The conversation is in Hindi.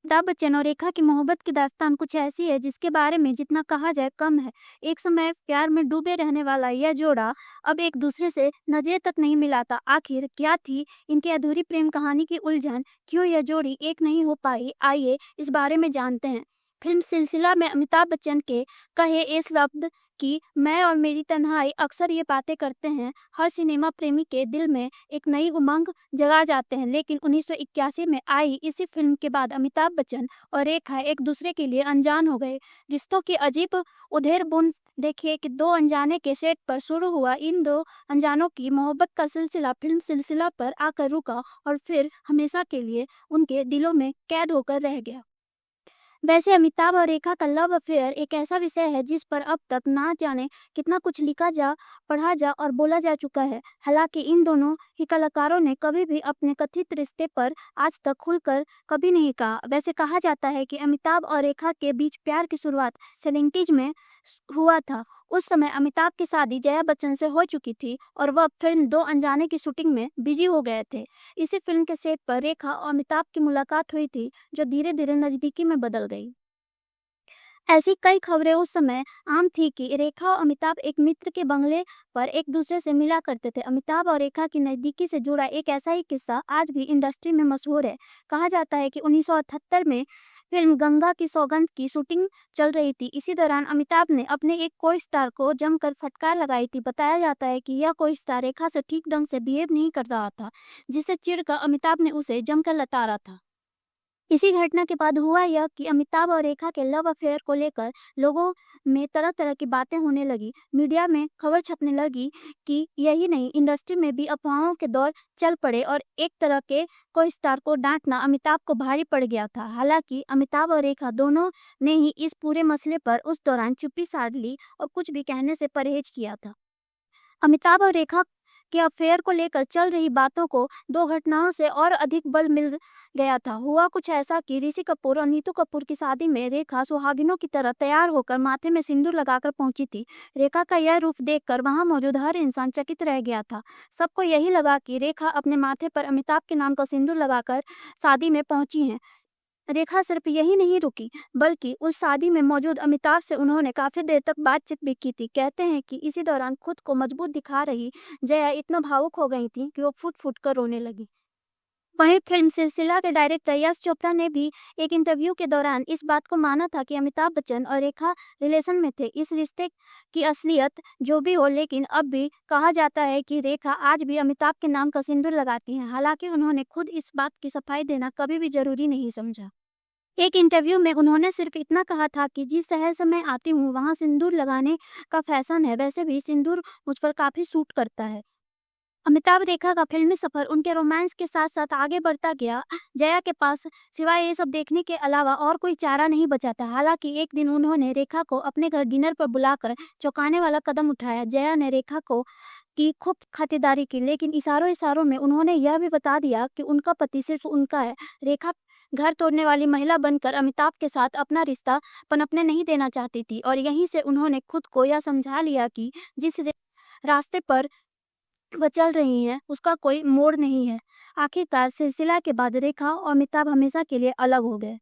अमिताभ बच्चन और रेखा की मोहब्बत की दास्तान कुछ ऐसी है जिसके बारे में जितना कहा जाए कम है। एक समय प्यार में डूबे रहने वाला यह जोड़ा अब एक दूसरे से नजरें तक नहीं मिलाता। आखिर क्या थी इनकी अधूरी प्रेम कहानी की उलझन? क्यों यह जोड़ी एक नहीं हो पाई? आइए इस बारे में जानते हैं। फिल्म सिलसिला में अमिताभ बच्चन के कहे इस लफ्ज कि मैं और मेरी तन्हाई अक्सर ये बातें करते हैं, हर सिनेमा प्रेमी के दिल में एक नई उमंग जगा जाते हैं। लेकिन 1981 में आई इसी फिल्म के बाद अमिताभ बच्चन और रेखा एक दूसरे के लिए अनजान हो गए। रिश्तों की अजीब उधेड़-बुन देखिए कि दो अनजाने के सेट पर शुरू हुआ इन दो अनजानों की मोहब्बत का सिलसिला फिल्म सिलसिला पर आकर रुका और फिर हमेशा के लिए उनके दिलों में कैद होकर रह गया। वैसे अमिताभ और रेखा का लव अफेयर एक ऐसा विषय है जिस पर अब तक ना जाने कितना कुछ लिखा जा, पढ़ा जा और बोला जा चुका है। हालांकि इन दोनों ही कलाकारों ने कभी भी अपने कथित रिश्ते पर आज तक खुलकर कभी नहीं कहा। वैसे कहा जाता है कि अमिताभ और रेखा के बीच प्यार की शुरुआत 70s में हुआ था। उस समय अमिताभ की शादी जया बच्चन से हो चुकी थी और वह फिल्म दो अनजाने की शूटिंग में बिजी हो गए थे। इसी फिल्म के सेट पर रेखा और अमिताभ की मुलाकात हुई थी, जो धीरे-धीरे नज़दीकी में बदल गई। ऐसी कई खबरें उस समय आम थी कि रेखा और अमिताभ एक मित्र के बंगले पर एक दूसरे से मिला करते थे। अमिताभ और रेखा की नज़दीकी से जुड़ा एक ऐसा ही किस्सा आज भी इंडस्ट्री में मशहूर है। कहा जाता है कि 1978 में फिल्म गंगा की सौगंध की शूटिंग चल रही थी। इसी दौरान अमिताभ ने अपने एक को स्टार को जमकर फटकार लगाई थी। बताया जाता है कि यह को स्टार रेखा से ठीक ढंग से बिहेव नहीं कर रहा था, जिससे चिढ़कर अमिताभ ने उसे जमकर लताड़ा था। इसी घटना के बाद हुआ यह कि अमिताभ और रेखा के लव अफेयर को लेकर लोगों में तरह-तरह की बातें होने लगी। मीडिया में खबर छपने लगी कि यही नहीं, इंडस्ट्री में भी अफवाहों के दौर चल पड़े और एक तरह के को-स्टार को डांटना अमिताभ को भारी पड़ गया था। हालांकि अमिताभ और रेखा दोनों ने ही इस पूरे मसले पर उस दौरान चुप्पी साध ली और कुछ भी कहने से परहेज किया था। अमिताभ और रेखा के अफेयर को लेकर चल रही बातों को दो घटनाओं से और अधिक बल मिल गया था। हुआ कुछ ऐसा कि ऋषि कपूर और नीतू कपूर की शादी में रेखा सुहागिनों की तरह तैयार होकर माथे में सिंदूर लगाकर पहुंची थी। रेखा का यह रूप देखकर वहां मौजूद हर इंसान चकित रह गया था। सबको यही लगा कि रेखा अपने माथे पर अमिताभ के नाम का सिंदूर लगाकर शादी में पहुंची है। रेखा सिर्फ यही नहीं रुकी, बल्कि उस शादी में मौजूद अमिताभ से उन्होंने काफ़ी देर तक बातचीत भी की थी। कहते हैं कि इसी दौरान खुद को मजबूत दिखा रही जया इतना भावुक हो गई थी कि वो फूट-फूट कर रोने लगी। वहीं फिल्म सिलसिला के डायरेक्टर यश चोपड़ा ने भी एक इंटरव्यू के दौरान इस बात को माना था कि अमिताभ बच्चन और रेखा रिलेशन में थे। इस रिश्ते की असलियत जो भी हो, लेकिन अब भी कहा जाता है कि रेखा आज भी अमिताभ के नाम का सिंदूर लगाती हैं। हालांकि उन्होंने खुद इस बात की सफाई देना कभी भी जरूरी नहीं समझा। एक इंटरव्यू में उन्होंने सिर्फ इतना कहा था कि जिस शहर से मैं आती हूँ वहाँ सिंदूर लगाने का फैशन है, वैसे भी सिंदूर मुझ पर काफ़ी सूट करता है। अमिताभ रेखा का फिल्मी सफर उनके रोमांस के साथ साथ आगे बढ़ता गया। जया के पास सिवाय ये सब देखने के अलावा और कोई चारा नहीं बचा था। हालांकि एक दिन उन्होंने रेखा को अपने घर डिनर पर बुलाकर चौंकाने वाला कदम उठाया। जया ने रेखा को की खूब खातिरदारी की, लेकिन इशारों इशारों में उन्होंने यह भी बता दिया कि उनका पति सिर्फ उनका है। रेखा घर तोड़ने वाली महिला बनकर अमिताभ के साथ अपना रिश्ता पनपने नहीं देना चाहती थी और यहीं से उन्होंने खुद को यह समझा लिया कि जिस रास्ते पर वह चल रही हैं उसका कोई मोड़ नहीं है। आखिरकार सिलसिला के बाद रेखा और अमिताभ हमेशा के लिए अलग हो गए।